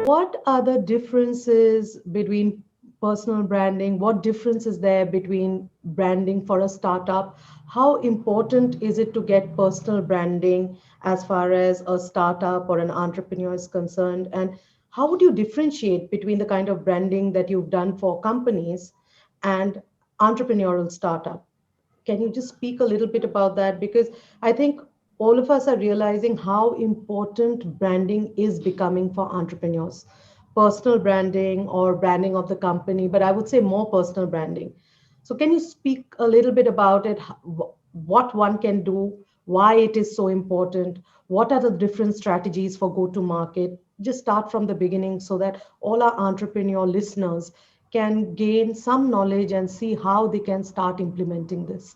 What are the differences between personal branding? What difference is there between branding for a startup? How important is it to get personal branding as far as a startup or an entrepreneur is concerned? And how would you differentiate between the kind of branding that you've done for companies and entrepreneurial startup? Can you just speak a little bit about that? Because I think all of us are realizing how important branding is becoming for entrepreneurs. Personal branding or branding of the company, but I would say more personal branding. So, can you speak a little bit about it? What one can do, why it is so important, what are the different strategies for go to market? Just start from the beginning so that all our entrepreneur listeners can gain some knowledge and see how they can start implementing this.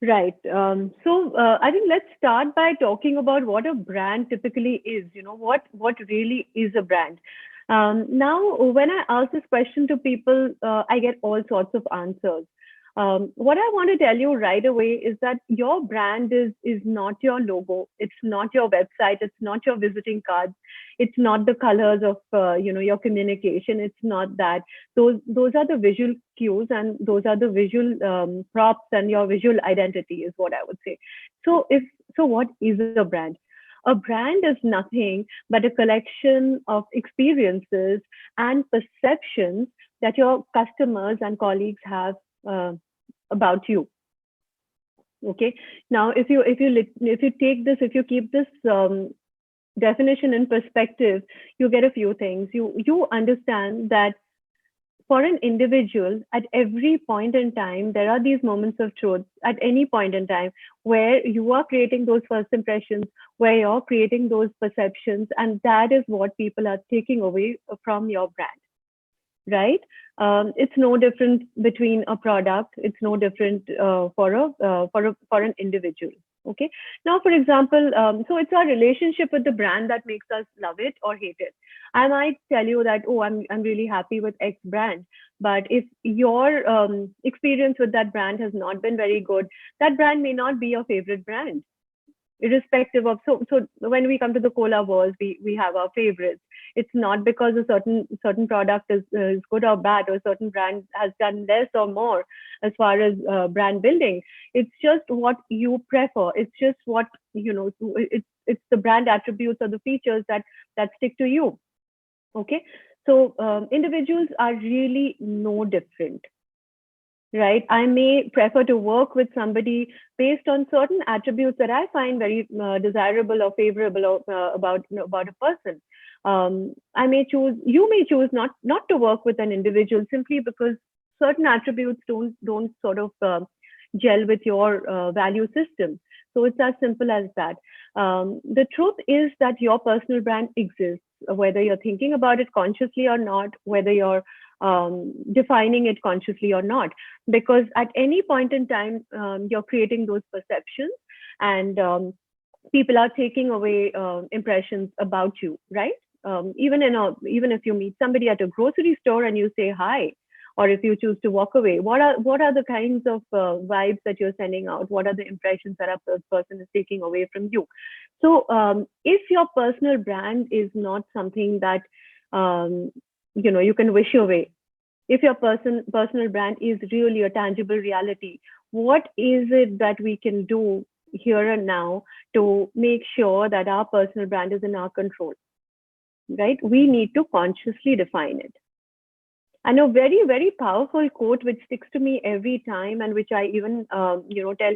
Right. I think let's start by talking about what a brand typically is. What really is a brand. Now, when I ask this question to people, I get all sorts of answers. What I want to tell you right away is that your brand is not your logo. It's not your website. It's not your visiting cards. It's not the colors of your communication. It's not that. Those are the visual cues, and those are the visual props, and your visual identity is what I would say. What is a brand? A brand is nothing but a collection of experiences and perceptions that your customers and colleagues have uh, about you. Okay. Now, if you take this, if you keep this definition in perspective, you get a few things. You understand that for an individual, at every point in time, there are these moments of truth at any point in time where you are creating those first impressions, where you're creating those perceptions, and that is what people are taking away from your brand, right? It's no different between a product. It's no different for an individual. Okay. Now, for example, so it's our relationship with the brand that makes us love it or hate it. I might tell you that, oh, I'm really happy with X brand, but if your experience with that brand has not been very good, that brand may not be your favorite brand, irrespective of. So when we come to the cola wars, we have our favorites. It's not because a certain product is good or bad, or a certain brand has done less or more as far as brand building. It's just what you prefer. It's just what it's the brand attributes or the features that stick to you. Okay. So individuals are really no different, right? I may prefer to work with somebody based on certain attributes that I find very desirable or favorable about a person. You may choose not to work with an individual simply because certain attributes don't sort of gel with your value system. So it's as simple as that. The truth is that your personal brand exists, whether you're thinking about it consciously or not, whether you're defining it consciously or not, because at any point in time, you're creating those perceptions, and people are taking away impressions about you, right? Even if you meet somebody at a grocery store and you say hi, or if you choose to walk away, what are the kinds of vibes that you're sending out? What are the impressions that a person is taking away from you? So if your personal brand is not something that you can wish away, if your personal brand is really a tangible reality, what is it that we can do here and now to make sure that our personal brand is in our control, right? We need to consciously define it. And a very, very powerful quote which sticks to me every time, and which I even tell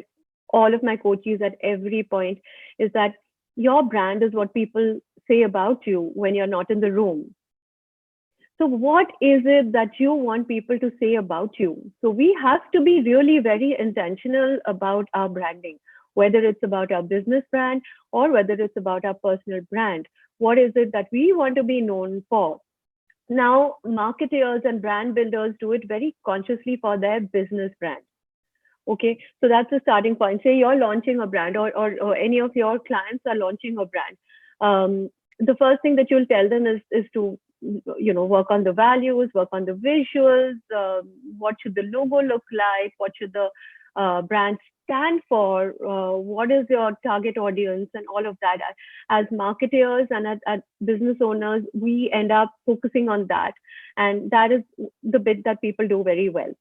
all of my coaches at every point, is that your brand is what people say about you when you're not in the room. So what is it that you want people to say about you? So we have to be really very intentional about our branding, whether it's about our business brand or whether it's about our personal brand. What is it that we want to be known for? Now, marketers and brand builders do it very consciously for their business brand. Okay, so that's the starting point. Say you're launching a brand, or any of your clients are launching a brand. The first thing that you'll tell them is to work on the values, work on the visuals. What should the logo look like? What should the brand stand for, what is your target audience, and all of that. As marketers and as business owners, we end up focusing on that, and that is the bit that people do very well.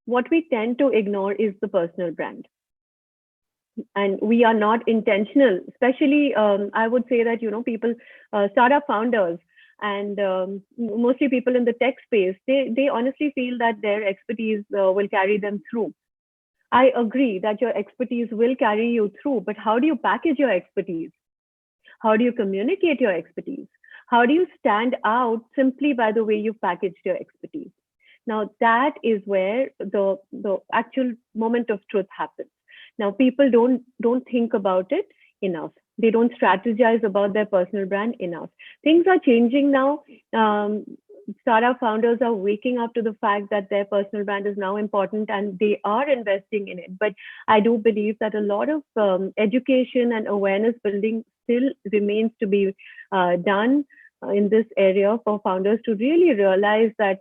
What we tend to ignore is the personal brand, and we are not intentional. Especially, I would say that people, startup founders, and mostly people in the tech space, they honestly feel that their expertise will carry them through. I agree that your expertise will carry you through, but how do you package your expertise? How do you communicate your expertise? How do you stand out simply by the way you've packaged your expertise? Now, that is where the actual moment of truth happens. Now, people don't think about it enough. They don't strategize about their personal brand enough. Things are changing now. Startup founders are waking up to the fact that their personal brand is now important, and they are investing in it. But I do believe that a lot of education and awareness building still remains to be done in this area for founders to really realize that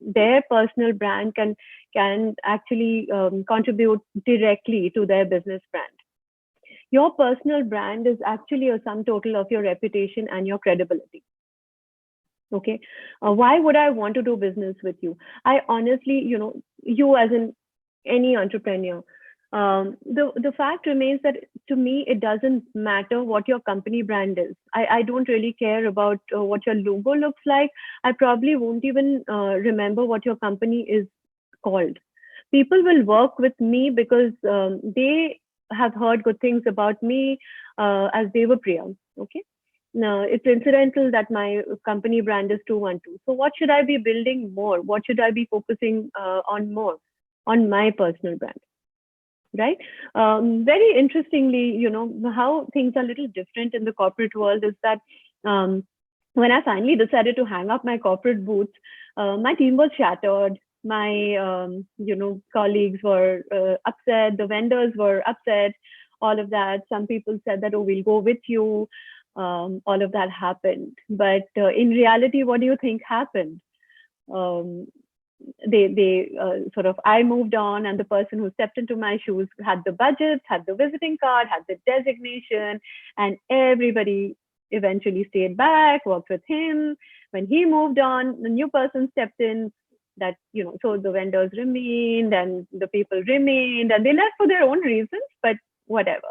their personal brand can actually contribute directly to their business brand. Your personal brand is actually a sum total of your reputation and your credibility. Okay. Why would I want to do business with you? I honestly, you as in any entrepreneur, the fact remains that to me, it doesn't matter what your company brand is. I don't really care about what your logo looks like. I probably won't even remember what your company is called. People will work with me because they have heard good things about me as Devapriya. Okay. No, it's incidental that my company brand is 212. So what should I be building more? What should I be focusing on more? On my personal brand, right? Very interestingly, how things are a little different in the corporate world is that when I finally decided to hang up my corporate boots, my team was shattered. My, colleagues were upset. The vendors were upset. All of that. Some people said that, oh, we'll go with you. All of that happened. But in reality, what do you think happened? They sort of, I moved on, and the person who stepped into my shoes had the budget, had the visiting card, had the designation, and everybody eventually stayed back, worked with him. When he moved on, the new person stepped in. That, so the vendors remained and the people remained, and they left for their own reasons, but whatever.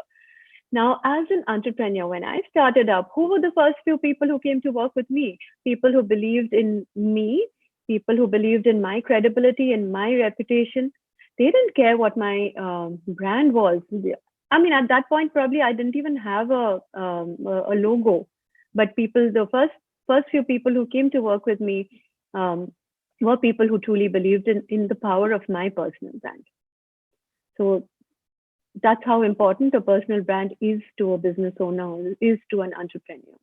Now, as an entrepreneur, when I started up, who were the first few people who came to work with me? People who believed in me, people who believed in my credibility and my reputation. They didn't care what my brand was. I mean, at that point, probably I didn't even have a logo. But the first few people who came to work with me were people who truly believed in the power of my personal brand. So that's how important a personal brand is to a business owner, is to an entrepreneur.